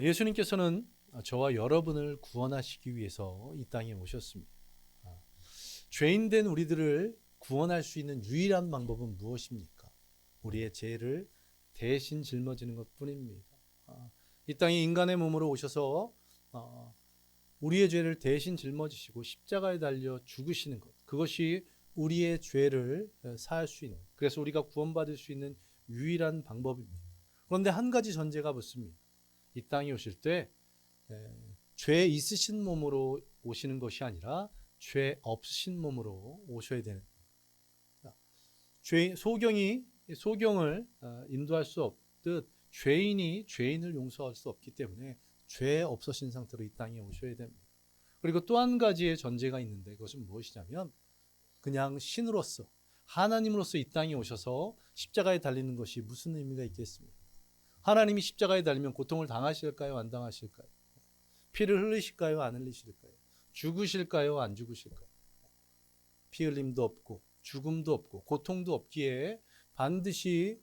예수님께서는 저와 여러분을 구원하시기 위해서 이 땅에 오셨습니다. 죄인된 우리들을 구원할 수 있는 유일한 방법은 무엇입니까? 우리의 죄를 대신 짊어지는 것뿐입니다. 이 땅에 인간의 몸으로 오셔서 우리의 죄를 대신 짊어지시고 십자가에 달려 죽으시는 것, 그것이 우리의 죄를 사할 수 있는, 그래서 우리가 구원받을 수 있는 유일한 방법입니다. 그런데 한 가지 전제가 붙습니다. 이 땅에 오실 때 죄 있으신 몸으로 오시는 것이 아니라 죄 없으신 몸으로 오셔야 되는, 소경을 인도할 수 없듯 죄인이 죄인을 용서할 수 없기 때문에 죄 없으신 상태로 이 땅에 오셔야 됩니다. 그리고 또 한 가지의 전제가 있는데, 그것은 무엇이냐면 그냥 신으로서, 하나님으로서 이 땅에 오셔서 십자가에 달리는 것이 무슨 의미가 있겠습니까? 하나님이 십자가에 달리면 고통을 당하실까요? 안 당하실까요? 피를 흘리실까요? 안 흘리실까요? 죽으실까요? 안 죽으실까요? 피 흘림도 없고 죽음도 없고 고통도 없기에 반드시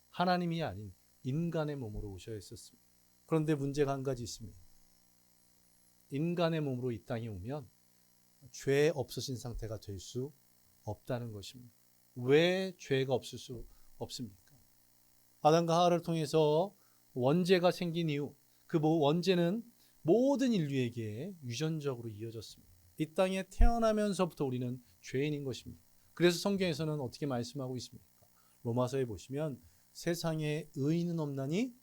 하나님이 아닌 인간의 몸으로 오셔야 했었습니다. 그런데 문제가 한 가지 있습니다. 인간의 몸으로 이 땅에 오면 죄 없으신 상태가 될 수 없다는 것입니다. 왜 죄가 없을 수 없습니까? 아담과 하와를 통해서 원죄가 생긴 이후 그 원죄는 모든 인류에게 유전적으로 이어졌습니다. 이 땅에 태어나면서부터 우리는 죄인인 것입니다. 그래서 성경에서는 어떻게 말씀하고 있습니까? 로마서에 보시면 세상에 의인은 없나니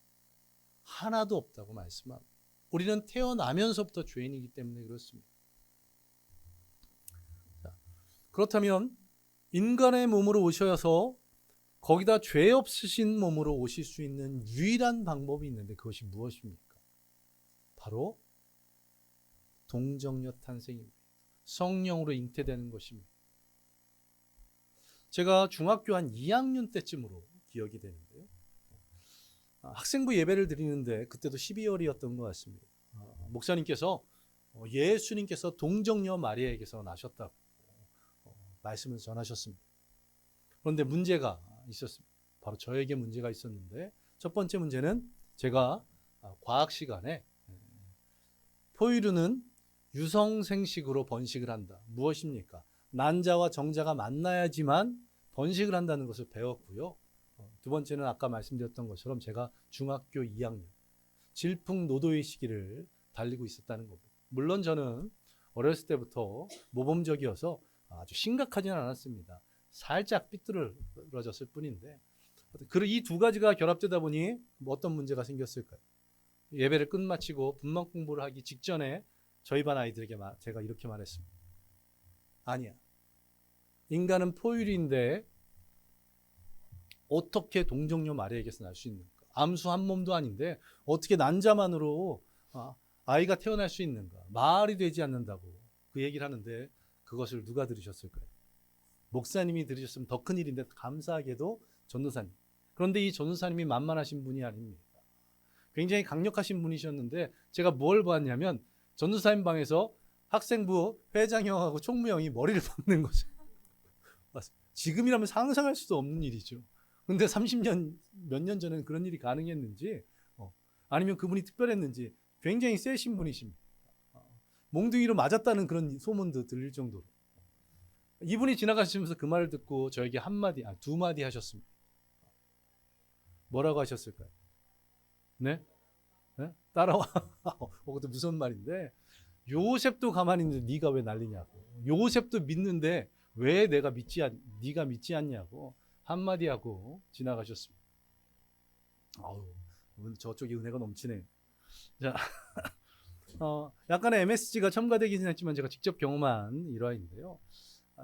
하나도 없다고 말씀합니다. 우리는 태어나면서부터 죄인이기 때문에 그렇습니다. 그렇다면 인간의 몸으로 오셔서 거기다 죄 없으신 몸으로 오실 수 있는 유일한 방법이 있는데, 그것이 무엇입니까? 바로 동정녀 탄생입니다. 성령으로 잉태되는 것입니다. 제가 중학교 한 2학년 때쯤으로 기억이 되는데요. 학생부 예배를 드리는데 그때도 12월이었던 것 같습니다. 목사님께서 예수님께서 동정녀 마리아에게서 나셨다고 말씀을 전하셨습니다. 그런데 문제가 있었습니다. 바로 저에게 문제가 있었는데, 첫 번째 문제는 제가 과학 시간에 포유류는 유성생식으로 번식을 한다. 무엇입니까? 난자와 정자가 만나야지만 번식을 한다는 것을 배웠고요. 두 번째는 아까 말씀드렸던 것처럼 제가 중학교 2학년 질풍노도의 시기를 달리고 있었다는 겁니다. 물론 저는 어렸을 때부터 모범적이어서 아주 심각하지는 않았습니다. 살짝 삐뚤어졌을 뿐인데, 이 두 가지가 결합되다 보니 어떤 문제가 생겼을까요? 예배를 끝마치고 분만 공부를 하기 직전에 저희 반 아이들에게 제가 이렇게 말했습니다. 아니야. 인간은 포유류인데 어떻게 동정녀 마리아에게서 날 수 있는가? 암수 한 몸도 아닌데 어떻게 난자만으로 아이가 태어날 수 있는가? 말이 되지 않는다고 그 얘기를 하는데, 그것을 누가 들으셨을까요? 목사님이 들으셨으면 더 큰일인데, 감사하게도 전도사님. 그런데 이 전도사님이 만만하신 분이 아닙니다. 굉장히 강력하신 분이셨는데, 제가 뭘 봤냐면 전도사님 방에서 학생부 회장형하고 총무형이 머리를 박는 거죠. 지금이라면 상상할 수도 없는 일이죠. 근데 30년 몇 년 전에는 그런 일이 가능했는지, 아니면 그분이 특별했는지 굉장히 세신 분이십니다. 몽둥이로 맞았다는 그런 소문도 들릴 정도로. 이분이 지나가시면서 그 말을 듣고 저에게 두 마디 하셨습니다. 뭐라고 하셨을까요? 네? 네? 따라와. 그것도 무서운 말인데, 요셉도 가만히 있는데 네가 왜 난리냐고. 요셉도 믿는데 왜 네가 믿지 않냐고 한마디 하고 지나가셨습니다. 저쪽에 은혜가 넘치네요. 자, 약간의 MSG가 첨가되긴 했지만 제가 직접 경험한 일화인데요.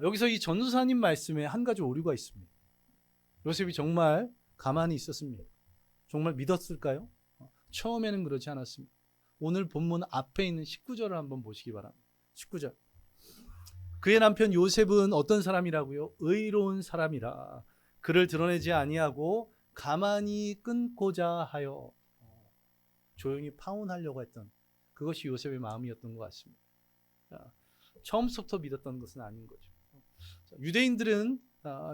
여기서 이 전도사님 말씀에 한 가지 오류가 있습니다. 요셉이 정말 가만히 있었습니다. 정말 믿었을까요? 처음에는 그렇지 않았습니다. 오늘 본문 앞에 있는 19절을 한번 보시기 바랍니다. 19절. 그의 남편 요셉은 어떤 사람이라고요? 의로운 사람이라 그를 드러내지 아니하고 가만히 끊고자 하여 조용히 파혼하려고 했던, 그것이 요셉의 마음이었던 것 같습니다. 처음부터 믿었던 것은 아닌 거죠. 유대인들은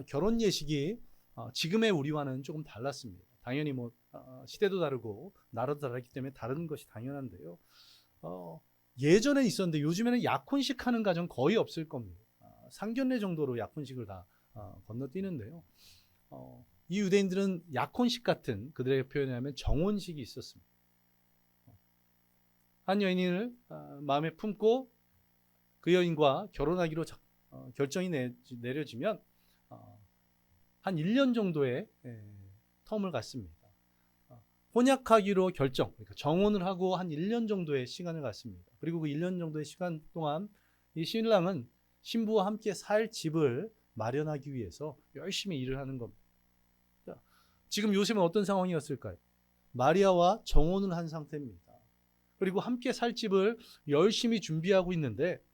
결혼 예식이 지금의 우리와는 조금 달랐습니다. 당연히 뭐 시대도 다르고 나라도 다르기 때문에 다른 것이 당연한데요. 예전에 있었는데 요즘에는 약혼식 하는 가정 거의 없을 겁니다. 상견례 정도로 약혼식을 다 건너뛰는데요. 이 유대인들은 약혼식 같은 그들에게 표현하면 정혼식이 있었습니다. 한 여인을 마음에 품고 그 여인과 결혼하기로 결정이 내려지면 한 1년 정도의 텀을 갖습니다. 혼약하기로 결정, 그러니까 정혼을 하고 한 1년 정도의 시간을 갖습니다. 그리고 그 1년 정도의 시간 동안 이 신랑은 신부와 함께 살 집을 마련하기 위해서 열심히 일을 하는 겁니다. 자, 지금 요셉은 어떤 상황이었을까요? 마리아와 정혼을 한 상태입니다. 그리고 함께 살 집을 열심히 준비하고 있는데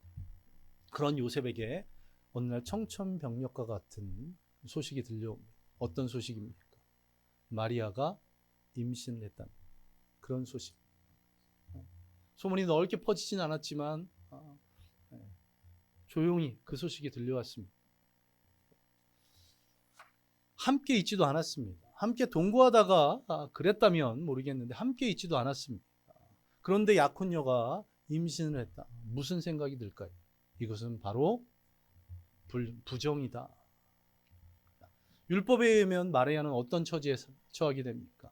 그런 요셉에게 어느 날 청천벽력과 같은 소식이 들려옵니다. 어떤 소식입니까? 마리아가 임신을 했다는 그런 소식. 소문이 넓게 퍼지진 않았지만 조용히 그 소식이 들려왔습니다. 함께 있지도 않았습니다. 함께 동거하다가 그랬다면 모르겠는데 함께 있지도 않았습니다. 그런데 약혼녀가 임신을 했다. 무슨 생각이 들까요? 이것은 바로 부정이다. 율법에 의하면 마리아는 어떤 처지에 처하게 됩니까?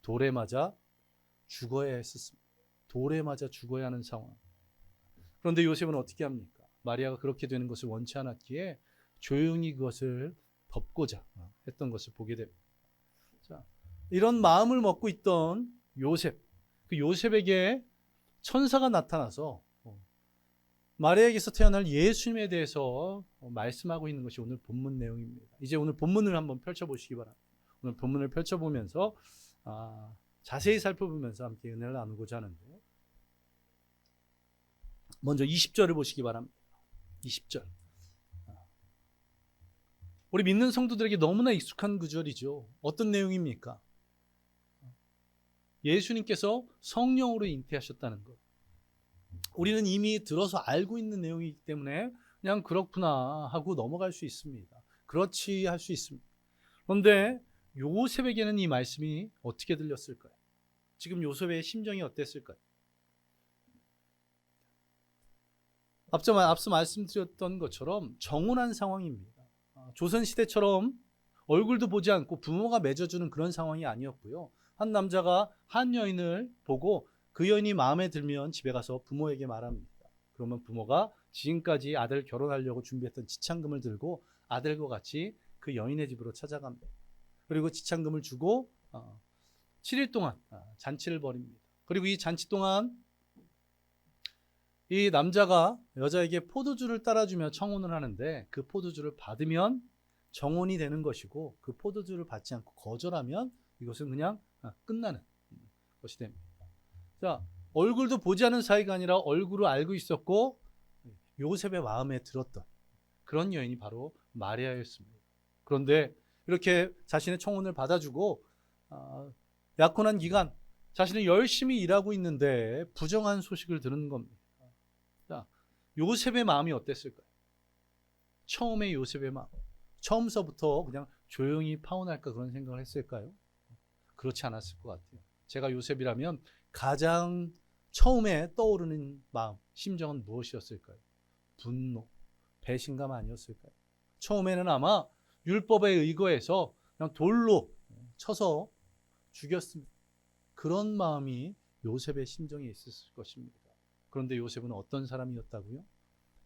돌에 맞아 죽어야 했었습니다. 돌에 맞아 죽어야 하는 상황. 그런데 요셉은 어떻게 합니까? 마리아가 그렇게 되는 것을 원치 않았기에 조용히 그것을 덮고자 했던 것을 보게 됩니다. 자, 이런 마음을 먹고 있던 요셉, 그 요셉에게 천사가 나타나서 마리아에게서 태어날 예수님에 대해서 말씀하고 있는 것이 오늘 본문 내용입니다. 이제 오늘 본문을 한번 펼쳐보시기 바랍니다. 오늘 본문을 펼쳐보면서 자세히 살펴보면서 함께 은혜를 나누고자 하는데요. 먼저 20절을 보시기 바랍니다. 20절. 우리 믿는 성도들에게 너무나 익숙한 구절이죠. 어떤 내용입니까? 예수님께서 성령으로 잉태하셨다는 것. 우리는 이미 들어서 알고 있는 내용이기 때문에 그냥 그렇구나 하고 넘어갈 수 있습니다. 그렇지 할 수 있습니다. 그런데 요셉에게는 이 말씀이 어떻게 들렸을까요? 지금 요셉의 심정이 어땠을까요? 앞서 말씀드렸던 것처럼 정혼한 상황입니다. 조선시대처럼 얼굴도 보지 않고 부모가 맺어주는 그런 상황이 아니었고요. 한 남자가 한 여인을 보고 그 여인이 마음에 들면 집에 가서 부모에게 말합니다. 그러면 부모가 지금까지 아들 결혼하려고 준비했던 지참금을 들고 아들과 같이 그 여인의 집으로 찾아갑니다. 그리고 지참금을 주고 7일 동안 잔치를 벌입니다. 그리고 이 잔치 동안 이 남자가 여자에게 포도주를 따라주며 청혼을 하는데 그 포도주를 받으면 정혼이 되는 것이고 그 포도주를 받지 않고 거절하면 이것은 그냥 끝나는 것이 됩니다. 자, 얼굴도 보지 않은 사이가 아니라 얼굴을 알고 있었고 요셉의 마음에 들었던 그런 여인이 바로 마리아였습니다. 그런데 이렇게 자신의 청혼을 받아주고 약혼한 기간 자신은 열심히 일하고 있는데 부정한 소식을 들은 겁니다. 자, 요셉의 마음이 어땠을까요? 처음에 요셉의 마음, 처음서부터 그냥 조용히 파혼할까 그런 생각을 했을까요? 그렇지 않았을 것 같아요. 제가 요셉이라면 가장 처음에 떠오르는 마음, 심정은 무엇이었을까요? 분노, 배신감 아니었을까요? 처음에는 아마 율법에 의거해서 그냥 돌로 쳐서 죽였습니다. 그런 마음이 요셉의 심정에 있었을 것입니다. 그런데 요셉은 어떤 사람이었다고요?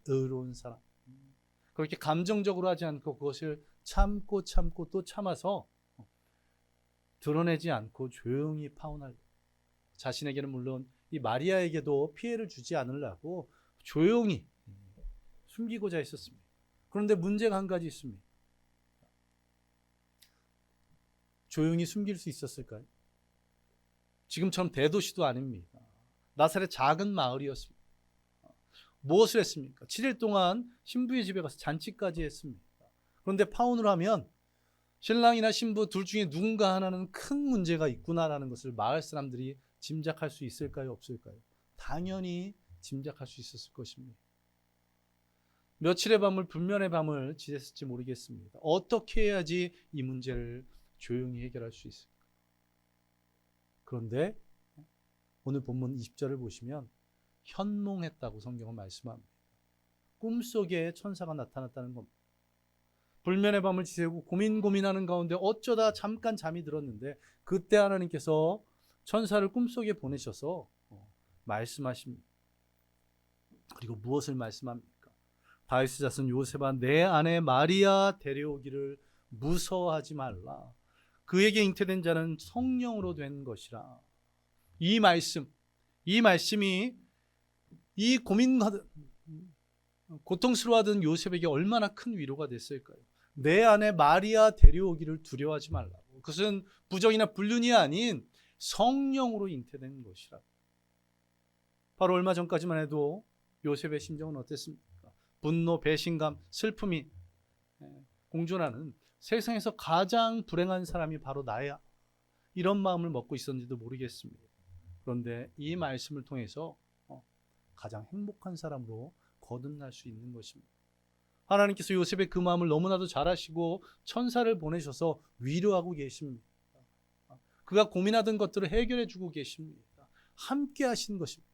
의로운 사람. 그렇게 감정적으로 하지 않고 그것을 참고 또 참아서 드러내지 않고 조용히 파혼하려. 자신에게는 물론 이 마리아에게도 피해를 주지 않으려고 조용히 숨기고자 했었습니다. 그런데 문제가 한 가지 있습니다. 조용히 숨길 수 있었을까요? 지금처럼 대도시도 아닙니다. 나사렛 작은 마을이었습니다. 무엇을 했습니까? 7일 동안 신부의 집에 가서 잔치까지 했습니다. 그런데 파혼을 하면 신랑이나 신부 둘 중에 누군가 하나는 큰 문제가 있구나라는 것을 마을 사람들이 짐작할 수 있을까요? 없을까요? 당연히 짐작할 수 있었을 것입니다. 며칠의 밤을 불면의 밤을 지냈을지 모르겠습니다. 어떻게 해야지 이 문제를 조용히 해결할 수 있을까? 그런데 오늘 본문 20절을 보시면 현몽했다고 성경은 말씀합니다. 꿈속에 천사가 나타났다는 겁니다. 불면의 밤을 지새우고 고민하는 가운데 어쩌다 잠깐 잠이 들었는데 그때 하나님께서 천사를 꿈속에 보내셔서 말씀하십니다. 그리고 무엇을 말씀합니까? 다윗의 자손 요셉아, 내 아내 마리아 데려오기를 무서워하지 말라. 그에게 잉태된 자는 성령으로 된 것이라. 이 말씀이 이 고통스러워하던 요셉에게 얼마나 큰 위로가 됐을까요? 내 아내 마리아 데려오기를 두려워하지 말라고. 그것은 부정이나 불륜이 아닌 성령으로 잉태된 것이라. 바로 얼마 전까지만 해도 요셉의 심정은 어땠습니까? 분노, 배신감, 슬픔이 공존하는 세상에서 가장 불행한 사람이 바로 나야. 이런 마음을 먹고 있었는지도 모르겠습니다. 그런데 이 말씀을 통해서 가장 행복한 사람으로 거듭날 수 있는 것입니다. 하나님께서 요셉의 그 마음을 너무나도 잘 아시고 천사를 보내셔서 위로하고 계십니다. 그가 고민하던 것들을 해결해 주고 계십니다. 함께 하신 것입니다.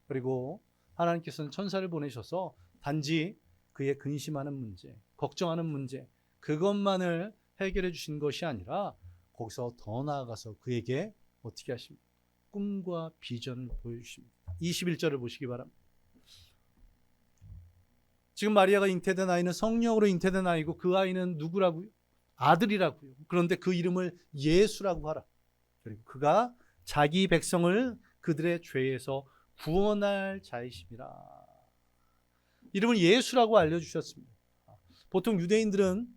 그리고 하나님께서는 천사를 보내셔서 단지 그의 근심하는 문제, 걱정하는 문제, 그것만을 해결해 주신 것이 아니라 거기서 더 나아가서 그에게 어떻게 하십니까? 꿈과 비전을 보여주십니다. 21절을 보시기 바랍니다. 지금 마리아가 잉태된 아이는 성령으로 잉태된 아이고 그 아이는 누구라고요? 아들이라고요. 그런데 그 이름을 예수라고 하라. 그리고 그가 자기 백성을 그들의 죄에서 구원할 자이심이라. 이름을 예수라고 알려주셨습니다. 보통 유대인들은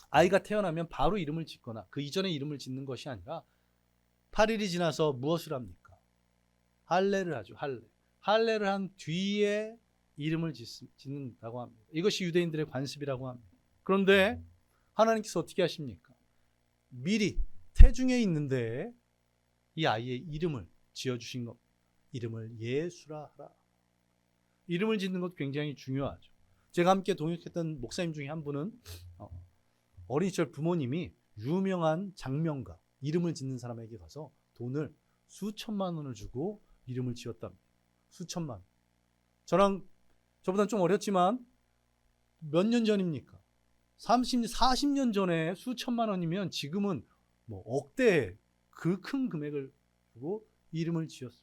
아이가 태어나면 바로 이름을 짓거나 그 이전에 이름을 짓는 것이 아니라 8일이 지나서 무엇을 합니까? 할례를 하죠. 할례를 한 뒤에 이름을 짓는다고 합니다. 이것이 유대인들의 관습이라고 합니다. 그런데 하나님께서 어떻게 하십니까? 미리 태중에 있는데 이 아이의 이름을 지어주신 겁니다. 이름을 예수라 하라. 이름을 짓는 것도 굉장히 중요하죠. 제가 함께 동역했던 목사님 중에 한 분은 어린 시절 부모님이 유명한 장명가, 이름을 짓는 사람에게 가서 돈을 수천만 원을 주고 이름을 지었답니다. 수천만 원. 저보다는 좀 어렸지만 몇 년 전입니까? 40년 전에 수천만 원이면 지금은 뭐 억대 그 큰 금액을 주고 이름을 지었어요.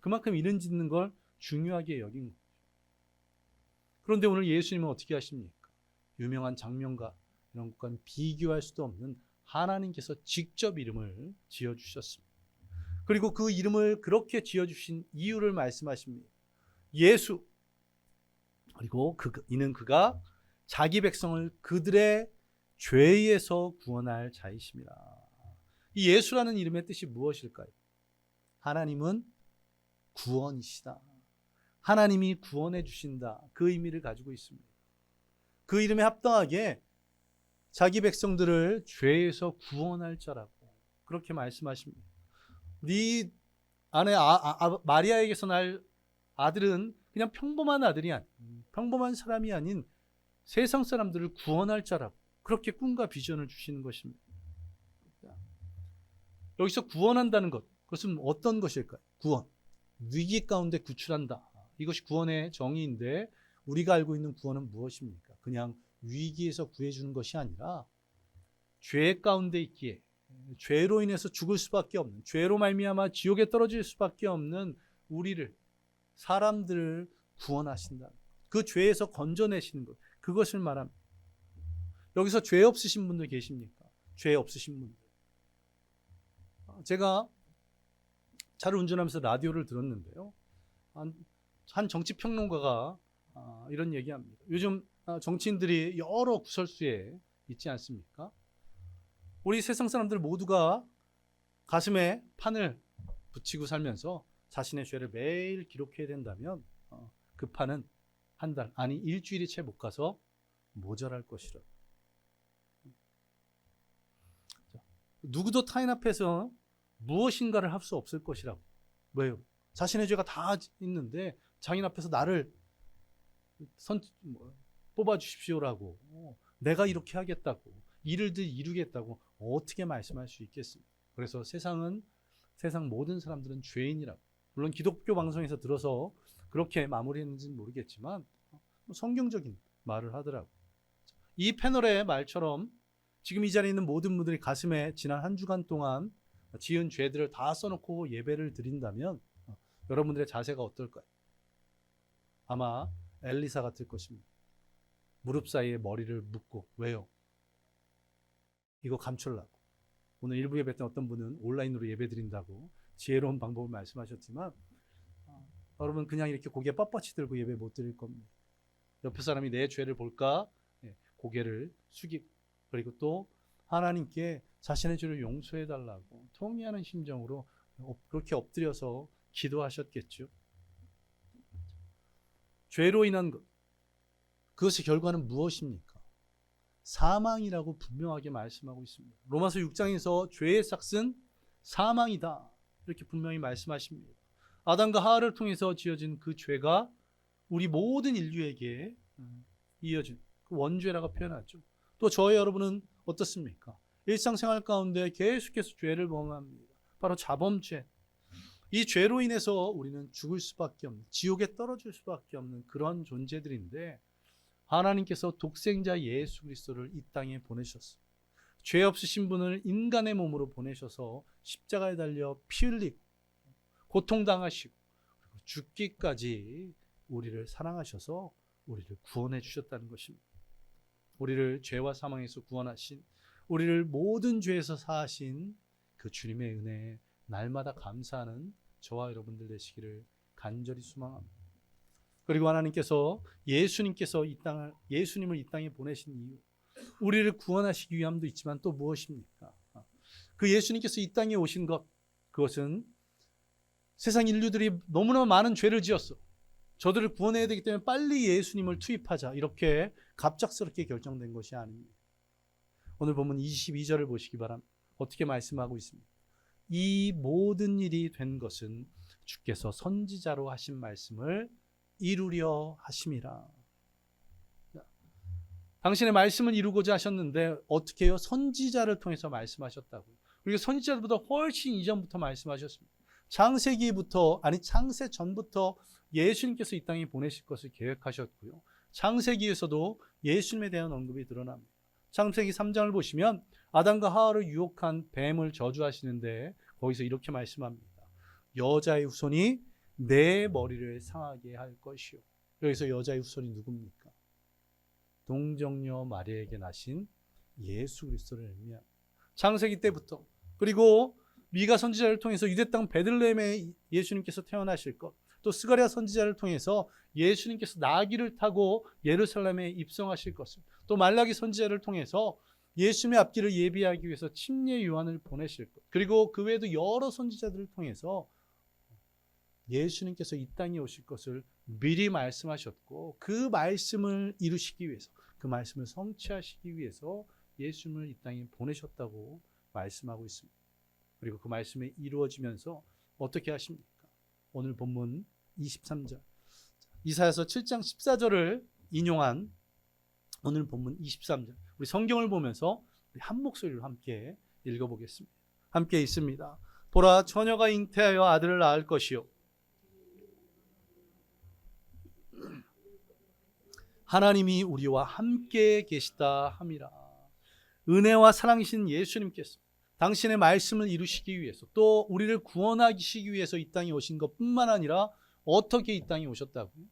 그만큼 이름 짓는 걸 중요하게 여긴 거죠. 그런데 오늘 예수님은 어떻게 하십니까? 유명한 장명가 이런 것과는 비교할 수도 없는 하나님께서 직접 이름을 지어주셨습니다. 그리고 그 이름을 그렇게 지어주신 이유를 말씀하십니다. 예수. 그리고 이는 그가 자기 백성을 그들의 죄에서 구원할 자이심이라. 이 예수라는 이름의 뜻이 무엇일까요? 하나님은 구원이시다. 하나님이 구원해 주신다. 그 의미를 가지고 있습니다. 그 이름에 합당하게 자기 백성들을 죄에서 구원할 자라고 그렇게 말씀하십니다. 네 아내 마리아에게서 날 아들은 그냥 평범한 아들이 아닌, 평범한 사람이 아닌 세상 사람들을 구원할 자라고 그렇게 꿈과 비전을 주시는 것입니다. 여기서 구원한다는 것, 그것은 어떤 것일까요? 구원, 위기 가운데 구출한다. 이것이 구원의 정의인데 우리가 알고 있는 구원은 무엇입니까? 그냥 위기에서 구해주는 것이 아니라 죄 가운데 있기에 죄로 인해서 죽을 수밖에 없는, 죄로 말미암아 지옥에 떨어질 수밖에 없는 우리를, 사람들을 구원하신다. 그 죄에서 건져내시는 것, 그것을 말합니다. 여기서 죄 없으신 분들 계십니까? 죄 없으신 분들. 제가 차를 운전하면서 라디오를 들었는데요. 한 정치평론가가 이런 얘기합니다. 요즘 정치인들이 여러 구설수에 있지 않습니까? 우리 세상 사람들 모두가 가슴에 판을 붙이고 살면서 자신의 죄를 매일 기록해야 된다면 그 판은 한 달, 아니 일주일이 채 못 가서 모자랄 것이라. 누구도 타인 앞에서 무엇인가를 할 수 없을 것이라고. 왜요? 자신의 죄가 다 있는데 장인 앞에서 나를 뽑아주십시오라고, 내가 이렇게 하겠다고, 이를 이루겠다고 어떻게 말씀할 수 있겠습니까? 그래서 세상 모든 사람들은 죄인이라고. 물론 기독교 방송에서 들어서 그렇게 마무리했는지는 모르겠지만 성경적인 말을 하더라고. 이 패널의 말처럼 지금 이 자리에 있는 모든 분들이 가슴에 지난 한 주간 동안 지은 죄들을 다 써놓고 예배를 드린다면 여러분들의 자세가 어떨까요? 아마 엘리사 같을 것입니다. 무릎 사이에 머리를 묶고. 왜요? 이거 감추려고. 오늘 일부 예배 때 어떤 분은 온라인으로 예배 드린다고 지혜로운 방법을 말씀하셨지만 여러분 그냥 이렇게 고개 뻣뻣이 들고 예배 못 드릴 겁니다. 옆에 사람이 내 죄를 볼까? 고개를 숙이고, 그리고 또 하나님께 자신의 죄를 용서해 달라고 통회하는 심정으로 그렇게 엎드려서 기도하셨겠죠. 죄로 인한 것, 그것의 결과는 무엇입니까? 사망이라고 분명하게 말씀하고 있습니다. 로마서 6장에서 죄의 삭은 사망이다, 이렇게 분명히 말씀하십니다. 아담과 하와를 통해서 지어진 그 죄가 우리 모든 인류에게 이어진 그 원죄라고 표현하죠. 또 저와 여러분은 어떻습니까? 일상생활 가운데 계속해서 죄를 범합니다. 바로 자범죄. 이 죄로 인해서 우리는 죽을 수밖에 없는, 지옥에 떨어질 수밖에 없는 그런 존재들인데, 하나님께서 독생자 예수 그리스도를 이 땅에 보내셨어요. 죄 없으신 분을 인간의 몸으로 보내셔서 십자가에 달려 피 흘리고 고통당하시고 죽기까지 우리를 사랑하셔서 우리를 구원해 주셨다는 것입니다. 우리를 죄와 사망에서 구원하신, 우리를 모든 죄에서 사하신 그 주님의 은혜에 날마다 감사하는 저와 여러분들 되시기를 간절히 소망합니다. 그리고 하나님께서 예수님을 이 땅에 보내신 이유, 우리를 구원하시기 위함도 있지만 또 무엇입니까? 그 예수님께서 이 땅에 오신 것, 그것은 세상 인류들이 너무나 많은 죄를 지었어. 저들을 구원해야 되기 때문에 빨리 예수님을 투입하자, 이렇게 갑작스럽게 결정된 것이 아닙니다. 오늘 본문 22절을 보시기 바랍니다. 어떻게 말씀하고 있습니까? 이 모든 일이 된 것은 주께서 선지자로 하신 말씀을 이루려 하심이라. 당신의 말씀을 이루고자 하셨는데 어떻게 해요? 선지자를 통해서 말씀하셨다고요. 그리고 선지자보다 훨씬 이전부터 말씀하셨습니다. 창세 전부터 예수님께서 이 땅에 보내실 것을 계획하셨고요. 창세기에서도 예수님에 대한 언급이 드러납니다. 창세기 3장을 보시면 아담과 하와를 유혹한 뱀을 저주하시는데 거기서 이렇게 말씀합니다. 여자의 후손이 내 머리를 상하게 할 것이요. 여기서 여자의 후손이 누굽니까? 동정녀 마리아에게 나신 예수 그리스도를 의미합니다. 창세기 때부터, 그리고 미가 선지자를 통해서 유대 땅 베들레헴에 예수님께서 태어나실 것, 또 스가랴 선지자를 통해서 예수님께서 나귀를 타고 예루살렘에 입성하실 것을, 또 말라기 선지자를 통해서 예수님의 앞길을 예비하기 위해서 침례 요한을 보내실 것, 그리고 그 외에도 여러 선지자들을 통해서 예수님께서 이 땅에 오실 것을 미리 말씀하셨고, 그 말씀을 이루시기 위해서, 그 말씀을 성취하시기 위해서 예수님을 이 땅에 보내셨다고 말씀하고 있습니다. 그리고 그 말씀이 이루어지면서 어떻게 하십니까? 오늘 본문 23절, 이사야서 7장 14절을 인용한 오늘 본문 23절, 우리 성경을 보면서 우리 한 목소리로 함께 읽어보겠습니다. 함께 있습니다. 보라, 처녀가 잉태하여 아들을 낳을 것이요, 하나님이 우리와 함께 계시다 함이라. 은혜와 사랑이신 예수님께서 당신의 말씀을 이루시기 위해서, 또 우리를 구원하시기 위해서 이 땅에 오신 것뿐만 아니라 어떻게 이 땅에 오셨다고요?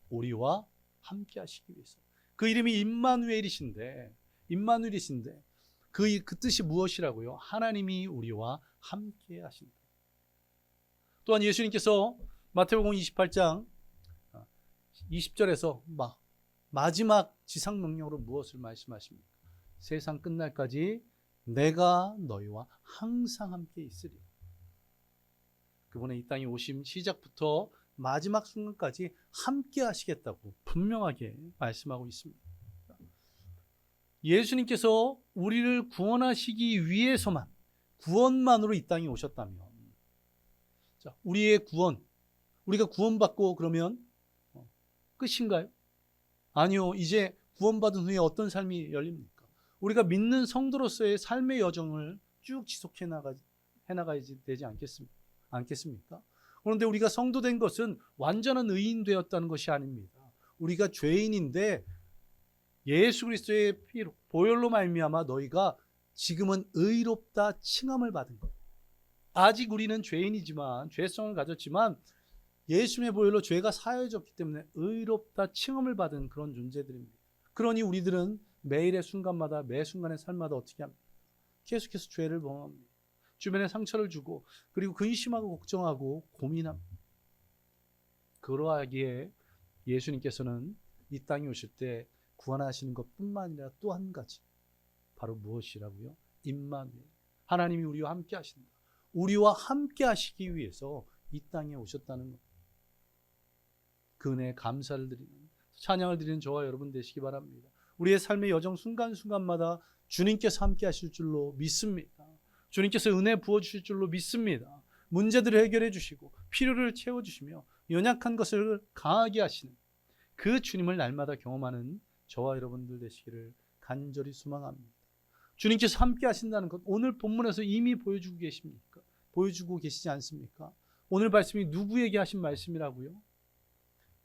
우리와 함께 하시기 위해서. 그 이름이 임마누엘이신데 그 뜻이 무엇이라고요? 하나님이 우리와 함께 하신다. 또한 예수님께서 마태복음 28장 20절에서 마지막 지상 명령으로 무엇을 말씀하십니까? 세상 끝날까지 내가 너희와 항상 함께 있으리. 그분의 이 땅에 오심 시작부터 마지막 순간까지 함께 하시겠다고 분명하게 말씀하고 있습니다. 예수님께서 우리를 구원하시기 위해서만, 구원만으로 이 땅에 오셨다면, 우리의 구원, 우리가 구원받고 그러면 끝인가요? 아니요. 이제 구원받은 후에 어떤 삶이 열립니까? 우리가 믿는 성도로서의 삶의 여정을 쭉 지속해 나가야지 되지 않겠습니까? 그런데 우리가 성도 된 것은 완전한 의인 되었다는 것이 아닙니다. 우리가 죄인인데 예수 그리스도의 피로 보혈로 말미암아 너희가 지금은 의롭다 칭함을 받은 것. 아직 우리는 죄인이지만 죄성을 가졌지만 예수님의 보혈로 죄가 사해졌기 때문에 의롭다 칭함을 받은 그런 존재들입니다. 그러니 우리들은 매일의 순간마다 매 순간의 삶마다 어떻게 합니까? 계속해서 죄를 범합니다. 주변에 상처를 주고 그리고 근심하고 걱정하고 고민합니다. 그러하기에 예수님께서는 이 땅에 오실 때 구원하시는 것뿐만 아니라 또 한 가지, 바로 무엇이라고요? 임마누엘, 하나님이 우리와 함께 하신다. 우리와 함께 하시기 위해서 이 땅에 오셨다는 것. 그 은혜에 감사를 드리는, 찬양을 드리는 저와 여러분 되시기 바랍니다. 우리의 삶의 여정 순간순간마다 주님께서 함께 하실 줄로 믿습니다. 주님께서 은혜 부어주실 줄로 믿습니다. 문제들을 해결해 주시고 필요를 채워주시며 연약한 것을 강하게 하시는 그 주님을 날마다 경험하는 저와 여러분들 되시기를 간절히 소망합니다. 주님께서 함께 하신다는 것, 오늘 본문에서 이미 보여주고 계십니까? 보여주고 계시지 않습니까? 오늘 말씀이 누구에게 하신 말씀이라고요?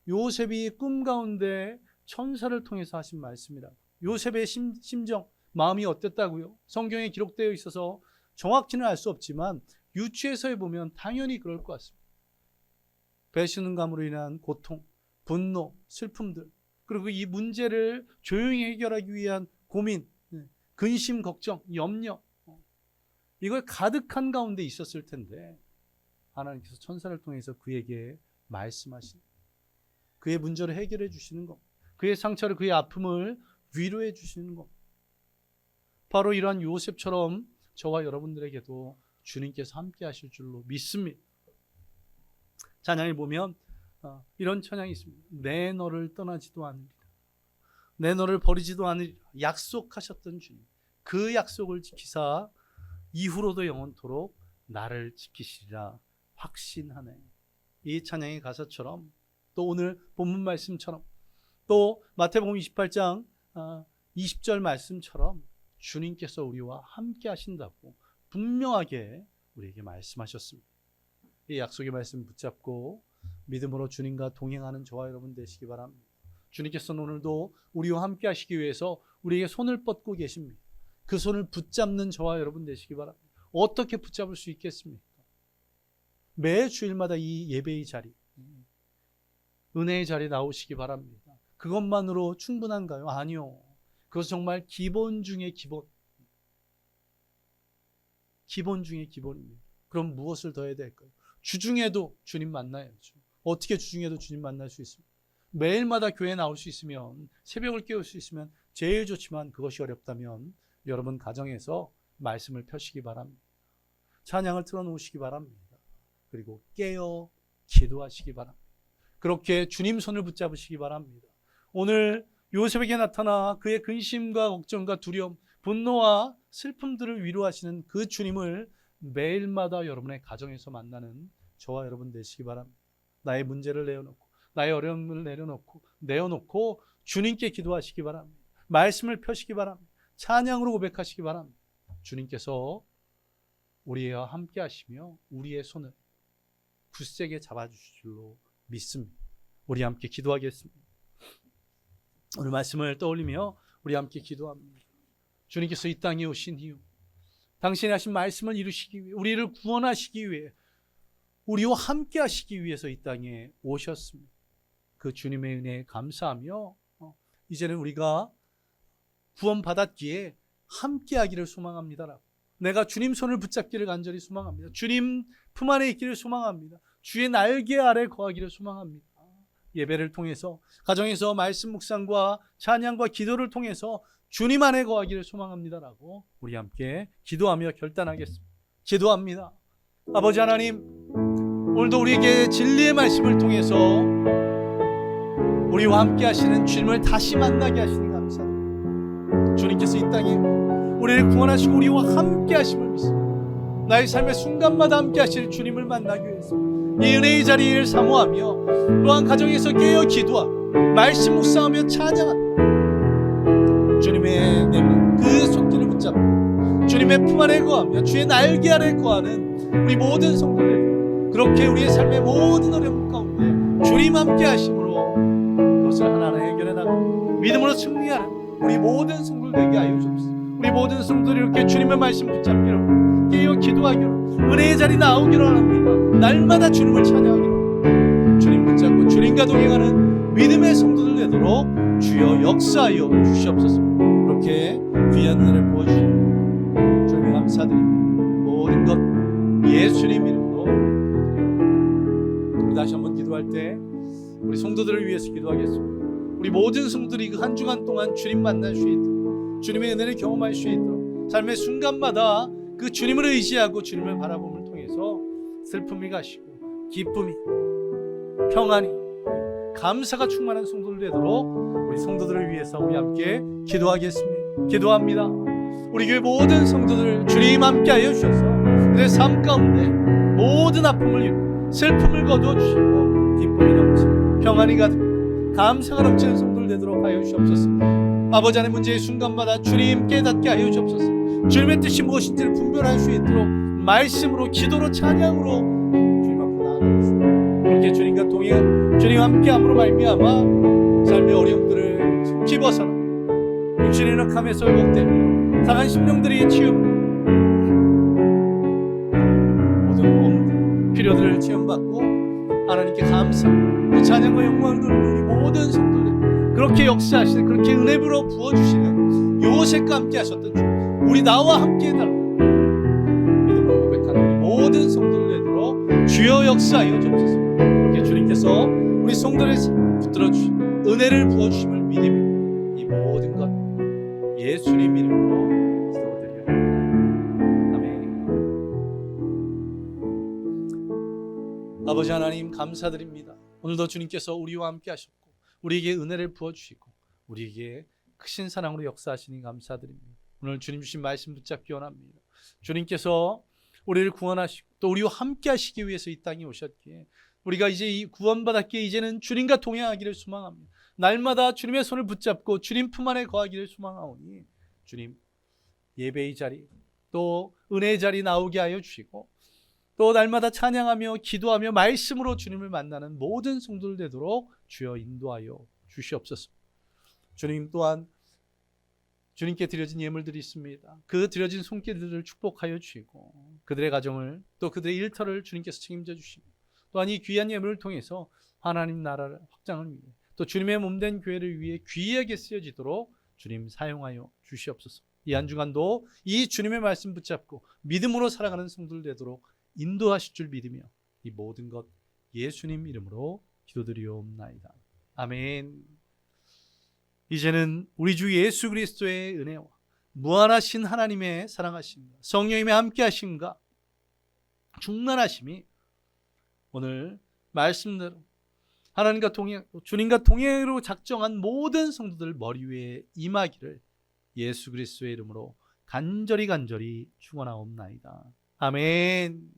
요셉이 꿈 가운데 천사를 통해서 하신 말씀이라고. 요셉의 심정, 마음이 어땠다고요? 성경에 기록되어 있어서 정확히는 알 수 없지만 유추해서 보면 당연히 그럴 것 같습니다. 배신감으로 인한 고통, 분노, 슬픔들, 그리고 이 문제를 조용히 해결하기 위한 고민, 근심, 걱정, 염려, 이걸 가득한 가운데 있었을 텐데 하나님께서 천사를 통해서 그에게 말씀하신, 그의 문제를 해결해 주시는 것, 그의 상처를, 그의 아픔을 위로해 주시는 것. 바로 이러한 요셉처럼 저와 여러분들에게도 주님께서 함께 하실 줄로 믿습니다. 찬양에 보면 이런 찬양이 있습니다. 내 너를 떠나지도 않으리라, 내 너를 버리지도 않으리라. 약속하셨던 주님, 그 약속을 지키사 이후로도 영원토록 나를 지키시리라 확신하네. 이 찬양의 가사처럼, 또 오늘 본문 말씀처럼, 또 마태복음 28장 20절 말씀처럼 주님께서 우리와 함께 하신다고 분명하게 우리에게 말씀하셨습니다. 이 약속의 말씀 붙잡고 믿음으로 주님과 동행하는 저와 여러분 되시기 바랍니다. 주님께서는 오늘도 우리와 함께 하시기 위해서 우리에게 손을 뻗고 계십니다. 그 손을 붙잡는 저와 여러분 되시기 바랍니다. 어떻게 붙잡을 수 있겠습니까? 매 주일마다 이 예배의 자리, 은혜의 자리에 나오시기 바랍니다. 그것만으로 충분한가요? 아니요. 그것은 정말 기본 중에 기본. 기본 중에 기본입니다. 그럼 무엇을 더 해야 될까요? 주중에도 주님 만나야죠. 어떻게 주중에도 주님 만날 수 있습니까? 매일마다 교회에 나올 수 있으면, 새벽을 깨울 수 있으면 제일 좋지만 그것이 어렵다면 여러분 가정에서 말씀을 펴시기 바랍니다. 찬양을 틀어놓으시기 바랍니다. 그리고 깨어 기도하시기 바랍니다. 그렇게 주님 손을 붙잡으시기 바랍니다. 오늘 요셉에게 나타나 그의 근심과 걱정과 두려움, 분노와 슬픔들을 위로하시는 그 주님을 매일마다 여러분의 가정에서 만나는 저와 여러분 되시기 바랍니다. 나의 문제를 내어놓고, 나의 어려움을 내어놓고 주님께 기도하시기 바랍니다. 말씀을 펴시기 바랍니다. 찬양으로 고백하시기 바랍니다. 주님께서 우리와 함께 하시며 우리의 손을 굳세게 잡아주실 줄로 믿습니다. 우리 함께 기도하겠습니다. 오늘 말씀을 떠올리며 우리 함께 기도합니다. 주님께서 이 땅에 오신 이유, 당신이 하신 말씀을 이루시기 위해, 우리를 구원하시기 위해, 우리와 함께 하시기 위해서 이 땅에 오셨습니다. 그 주님의 은혜에 감사하며 이제는 우리가 구원받았기에 함께 하기를 소망합니다. 내가 주님 손을 붙잡기를 간절히 소망합니다. 주님 품 안에 있기를 소망합니다. 주의 날개 아래 거하기를 소망합니다. 예배를 통해서, 가정에서 말씀 묵상과 찬양과 기도를 통해서 주님 안에 거하기를 소망합니다라고 우리 함께 기도하며 결단하겠습니다. 기도합니다. 아버지 하나님, 오늘도 우리에게 진리의 말씀을 통해서 우리와 함께 하시는 주님을 다시 만나게 하시니 감사합니다. 주님께서 이 땅에 우리를 구원하시고 우리와 함께 하심을 믿습니다. 나의 삶의 순간마다 함께 하실 주님을 만나기 위해서 이 은혜의 자리를 사모하며 또한 가정에서 깨어 기도하고 말씀 묵상하며 찬양하며 주님의 내리는 그 주님의 품 안에 거하며 주의 날개 아래 거하는 우리 모든 성도들, 그렇게 우리의 삶의 모든 어려움 가운데 주님 함께 하심으로 그것을 하나하나 해결해 나가고 믿음으로 승리하는 우리 모든 성도들 되게 하여 주옵소서. 우리 모든 성도들이 이렇게 주님의 말씀 붙잡기로 깨어 기도하기로 은혜의 자리 나오기로 합니다. 날마다 주님을 찬양하기로 주님 붙잡고 주님과 동행하는 믿음의 성도들 되도록 주여 역사하여 주시옵소서. 그렇게 귀한 은혜를 부어주시니 주님 감사드립니다. 모든 것 예수님 이름으로 드립니다. 우리 다시 한번 기도할 때 우리 성도들을 위해서 기도하겠습니다. 우리 모든 성도들이 그 한 주간 동안 주님 만날 수 있도록, 주님의 은혜를 경험할 수 있도록 삶의 순간마다 그 주님을 의지하고 주님을 바라봄을 통해서 슬픔이 가시고 기쁨이, 평안이, 감사가 충만한 성도들 되도록 우리 성도들을 위해서 우리 함께 기도하겠습니다. 기도합니다. 우리 교회 모든 성도들 주님 함께 하여 주셔서 그들의 삶 가운데 모든 아픔을 이루고 슬픔을 거두어 주시고 기쁨이 넘치는, 평안이 가득, 감사가 넘치는 성도들 되도록 하여 주시옵소서. 아버지 하나님, 문제의 순간마다 주님 깨닫게 하여 주옵소서. 주님의 뜻이 무엇인지를 분별할 수 있도록 말씀으로, 기도로, 찬양으로 주님 앞으로 나아가겠습니다. 그렇게 주님과 동행, 주님과 함께함으로 말미암아 삶의 어려움들을 속히 벗어나 육신의 낙함에서 회복되며 상한 심령들이 치유, 모든 몸 필요들을 체험받고 하나님께 감사, 그 찬양과 영광을 돌리는 우리 모든 성도들, 그렇게 역사하시는, 그렇게 은혜 부어 부어주시는 요셉과 함께 하셨던 주, 우리 나와 함께 해달라 믿음으로 고백하는 우리 모든 성도들 되도록 주여 역사하여 주옵소서. 그렇게 주님께서 우리 성도를 붙들어 주시고 은혜를 부어주심을 믿으며 이 모든 것 예수님 이름으로 기도드립니다. 아멘. 아버지 하나님 감사드립니다. 오늘도 주님께서 우리와 함께 하셨고 우리에게 은혜를 부어주시고 우리에게 크신 사랑으로 역사하시니 감사드립니다. 오늘 주님 주신 말씀 붙잡기 원합니다. 주님께서 우리를 구원하시고 또 우리와 함께 하시기 위해서 이 땅에 오셨기에 우리가 이제 이 구원받았기에 이제는 주님과 동행하기를 소망합니다. 날마다 주님의 손을 붙잡고 주님 품 안에 거하기를 소망하오니 주님 예배의 자리 또 은혜의 자리 나오게 하여 주시고 또 날마다 찬양하며 기도하며 말씀으로 주님을 만나는 모든 성도들 되도록 주여 인도하여 주시옵소서. 주님 또한 주님께 드려진 예물들이 있습니다. 그 드려진 손길들을 축복하여 주시고 그들의 가정을 또 그들의 일터를 주님께서 책임져 주시고 또한 이 귀한 예물을 통해서 하나님 나라를 확장을 위해 또 주님의 몸된 교회를 위해 귀하게 쓰여지도록 주님 사용하여 주시옵소서. 이 한 주간도 이 주님의 말씀 붙잡고 믿음으로 살아가는 성도들 되도록 인도하실 줄 믿으며 이 모든 것 예수님 이름으로 기도드리옵나이다. 아멘. 이제는 우리 주 예수 그리스도의 은혜와 무한하신 하나님의 사랑하심과 성령님의 함께하심과 충만하심이 오늘 말씀대로 하나님과 동행, 주님과 동행으로 작정한 모든 성도들 머리 위에 임하기를 예수 그리스도의 이름으로 간절히 축원하옵나이다. 아멘.